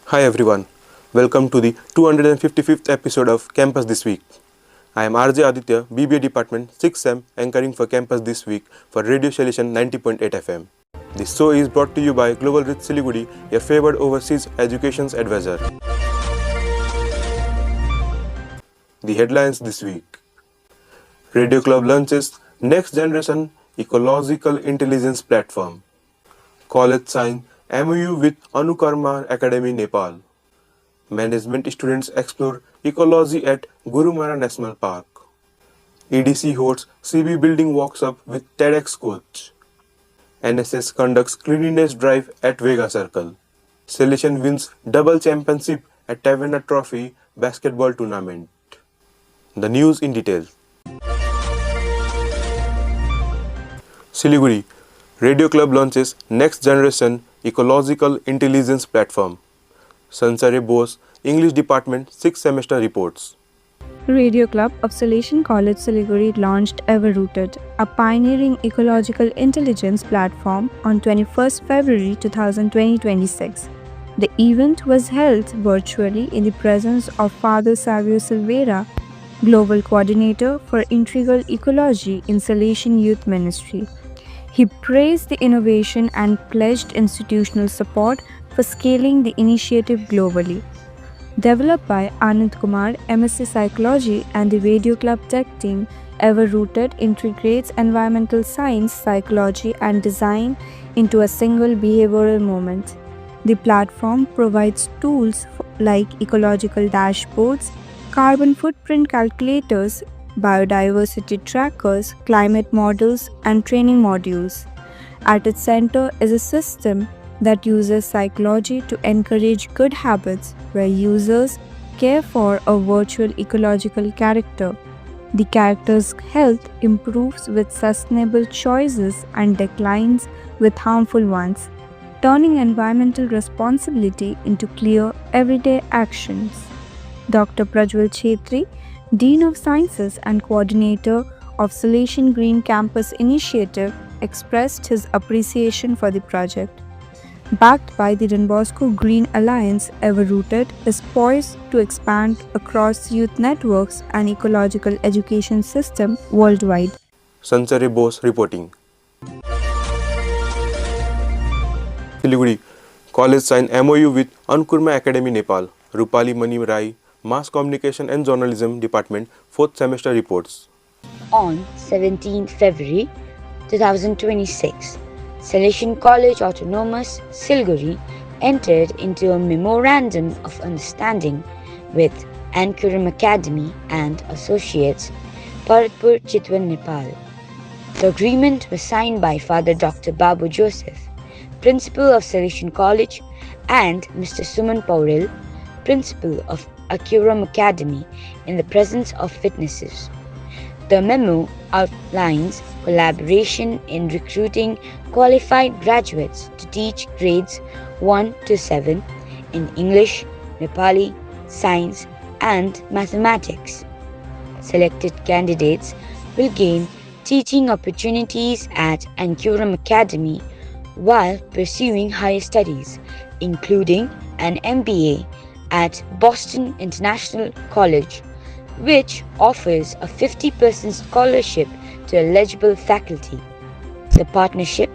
Hi everyone, welcome to the 255th episode of Campus This Week. I am RJ Aditya, BBA Department 6th Sem, anchoring for Campus This Week for Radio Salesian 90.8 FM. This show is brought to you by Global Reach Siliguri, your favored overseas education advisor. The headlines this week. Radio Club launches Next Generation Ecological Intelligence Platform. College sign MOU with Ankuram Academy, Nepal. Management students explore ecology at Gorumara National Park. EDC hosts CB building workshop with TEDx coach. NSS conducts cleanliness drive at Vega Circle. Salesian wins double championship at Taverna Trophy basketball tournament. The news in detail. Siliguri Radio Club launches Next Generation Ecological Intelligence Platform. Sanchari Bose, English Department 6th Semester reports. Radio Club of Salesian College Siliguri launched Ever-Rooted, a pioneering ecological intelligence platform on 21st February 2026. The event was held virtually in the presence of Father Savio Silveira, Global Coordinator for Integral Ecology in Salesian Youth Ministry. He praised the innovation and pledged institutional support for scaling the initiative globally. Developed by Ankuram, MSc Psychology and the Radio Club Tech team, Ever-Rooted integrates environmental science, psychology and design into a single behavioral moment. The platform provides tools like ecological dashboards, carbon footprint calculators, biodiversity trackers, climate models, and training modules. At its center is a system that uses psychology to encourage good habits, where users care for a virtual ecological character. The character's health improves with sustainable choices and declines with harmful ones, turning environmental responsibility into clear, everyday actions. Dr. Prajwal Chhetri, Dean of Sciences and Coordinator of Salesian Green Campus Initiative, expressed his appreciation for the project. Backed by the Don Bosco Green Alliance, Ever-Rooted is poised to expand across youth networks and ecological education system worldwide. Sanchari Bose reporting. Siliguri College sign MOU with Ankuram Academy, Nepal. Rupali Mani Rai, Mass Communication and Journalism Department 4th Semester reports. On 17 February 2026, Salesian College Autonomous Siliguri entered into a Memorandum of Understanding with Ankuram Academy and Associates, Bharatpur, Chitwan, Nepal. The agreement was signed by Father Dr. Babu Joseph, Principal of Salesian College, and Mr. Suman Pauril, Principal of Ankuram Academy, in the presence of witnesses. The memo outlines collaboration in recruiting qualified graduates to teach grades 1 to 7 in English, Nepali, Science and Mathematics. Selected candidates will gain teaching opportunities at Ankuram Academy while pursuing higher studies, including an MBA at Boston International College, which offers a 50% scholarship to eligible faculty. The partnership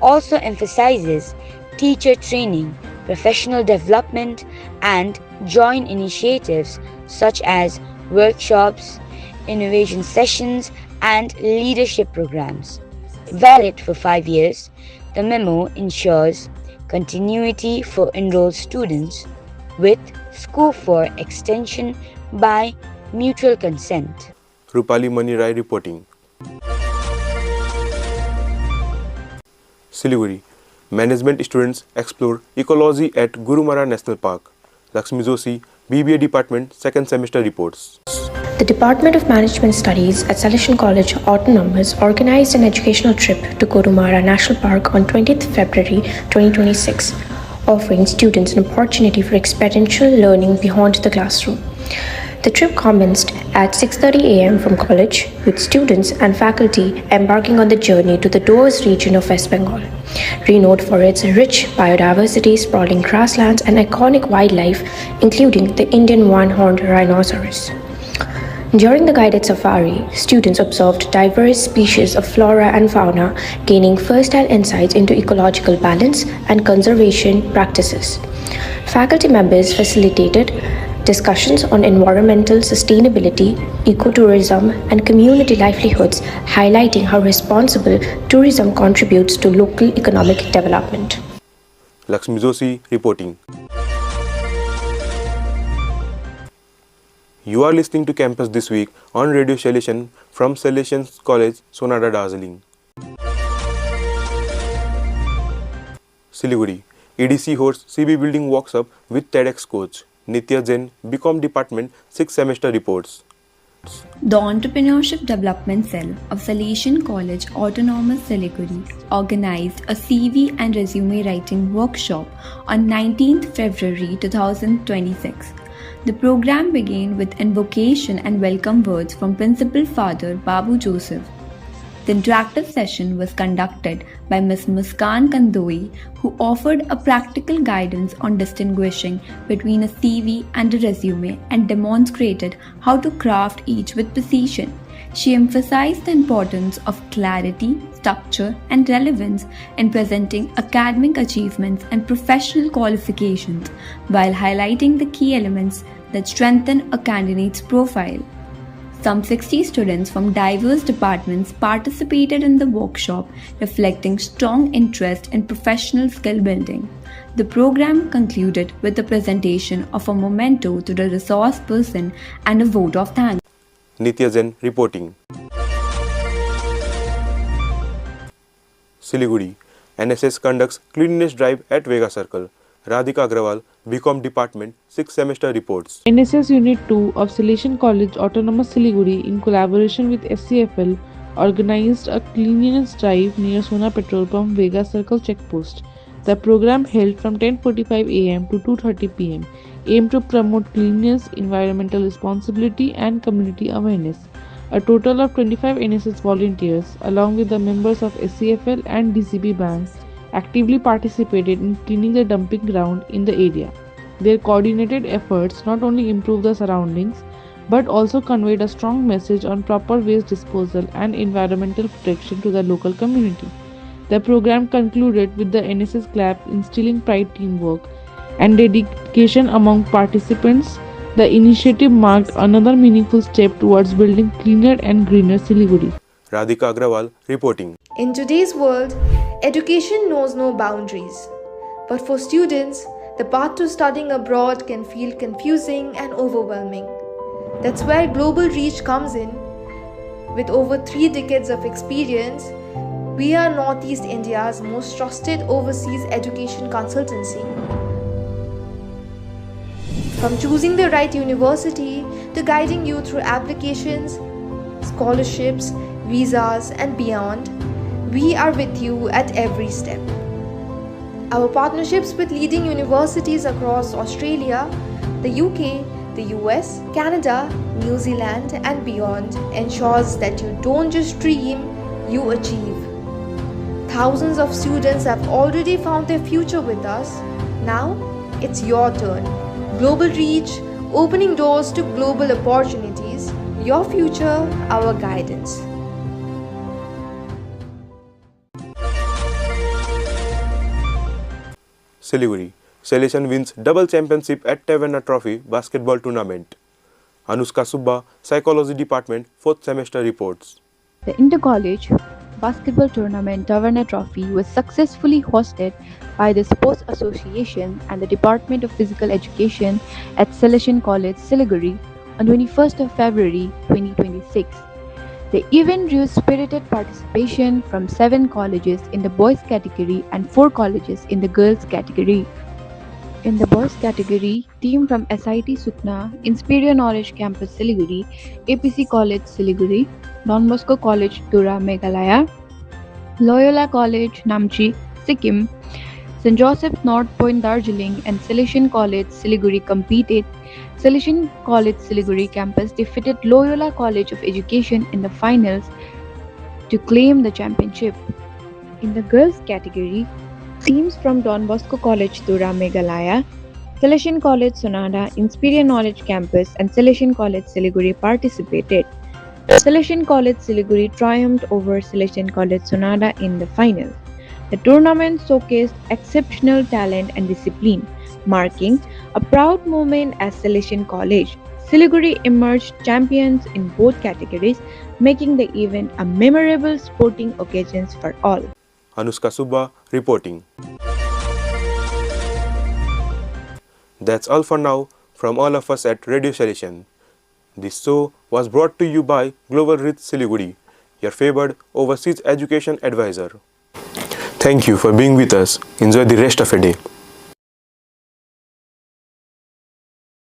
also emphasizes teacher training, professional development, and joint initiatives such as workshops, innovation sessions, and leadership programs. Valid for 5 years, the memo ensures continuity for enrolled students with scope for extension by mutual consent. Rupali Mani Rai reporting. Siliguri Management students explore ecology at Gorumara National Park. Laxmi Joshi, BBA Department 2nd Semester reports. The Department of Management Studies at Salesian College Autonomous organized an educational trip to Gorumara National Park on 20th February 2026, offering students an opportunity for experiential learning beyond the classroom. The trip commenced at 6:30 a.m. from college, with students and faculty embarking on the journey to the Doors region of West Bengal, renowned for its rich biodiversity, sprawling grasslands, and iconic wildlife, including the Indian one-horned rhinoceros. During the guided safari, students observed diverse species of flora and fauna, gaining first-hand insights into ecological balance and conservation practices. Faculty members facilitated discussions on environmental sustainability, ecotourism, and community livelihoods, highlighting how responsible tourism contributes to local economic development. Laxmi Joshi reporting. You are listening to Campus This Week on Radio Salesian from Salesian College, Sonada, Darjeeling. Siliguri. EDC hosts CB Building Workshop with TEDx coach. Nitya Jain, BCom Department, 6th semester reports. The Entrepreneurship Development Cell of Salesian College Autonomous Siliguri organized a CV and resume writing workshop on 19th February 2026. The program began with invocation and welcome words from Principal Father Babu Joseph. The interactive session was conducted by Ms. Muskan Kandoi, who offered a practical guidance on distinguishing between a CV and a resume and demonstrated how to craft each with precision. She emphasized the importance of clarity, structure, and relevance in presenting academic achievements and professional qualifications while highlighting the key elements that strengthen a candidate's profile. Some 60 students from diverse departments participated in the workshop, reflecting strong interest in professional skill building. The program concluded with the presentation of a memento to the resource person and a vote of thanks. Nitya Jain reporting. Siliguri. NSS conducts Cleanliness drive at Vega Circle. Radhika Agarwal, BCom Department, 6th semester reports. NSS Unit 2 of Salesian College Autonomous Siliguri, in collaboration with SCFL, organized a cleanliness drive near Sona Petrol Pump Vega Circle checkpost. The program held from 10:45 am to 2:30 pm, aimed to promote cleanliness, environmental responsibility, and community awareness. A total of 25 NSS volunteers, along with the members of SCFL and DCB bands, actively participated in cleaning the dumping ground in the area. Their coordinated efforts not only improved the surroundings but also conveyed a strong message on proper waste disposal and environmental protection to the local community. The program concluded with the NSS clap instilling pride, teamwork, and dedication among participants. The initiative marked another meaningful step towards building cleaner and greener Siliguri. Radhika Agarwal reporting. In today's world, education knows no boundaries. But for students, the path to studying abroad can feel confusing and overwhelming. That's where Global Reach comes in. With over 3 decades of experience, we are Northeast India's most trusted overseas education consultancy. From choosing the right university to guiding you through applications, scholarships, visas, and beyond, we are with you at every step. Our partnerships with leading universities across Australia, the UK, the US, Canada, New Zealand, and beyond ensures that you don't just dream, you achieve. Thousands of students have already found their future with us. Now, it's your turn. Global Reach, opening doors to global opportunities. Your future, our guidance. Siliguri. Salesian wins double championship at Taverna Trophy basketball tournament. Anuska Subba, Psychology Department, 4th semester reports. The Inter-College Basketball Tournament Taverna Trophy was successfully hosted by the Sports Association and the Department of Physical Education at Salesian College, Siliguri on 21st of February 2026. The event drew spirited participation from 7 colleges in the boys category and 4 colleges in the girls category. In the boys category, team from SIT Sukna, Inspire Knowledge Campus Siliguri, APC College Siliguri, Don Bosco College Tura Meghalaya, Loyola College Namchi Sikkim, St. Joseph's North Point Darjeeling and Salesian College Siliguri competed. Salesian College Siliguri campus defeated Loyola College of Education in the finals to claim the championship. In the girls category, teams from Don Bosco College Tura Meghalaya, Salesian College Sonada, Inspiria Knowledge Campus, and Salesian College Siliguri participated. Salesian College Siliguri triumphed over Salesian College Sonada in the final. The tournament showcased exceptional talent and discipline, marking a proud moment as Salesian College. Siliguri emerged champions in both categories, making the event a memorable sporting occasion for all. Anuska Subba reporting. That's all for now from all of us at Radio Salesian. This show was brought to you by Global Reach Siliguri, your favored overseas education advisor. Thank you for being with us. Enjoy the rest of your day.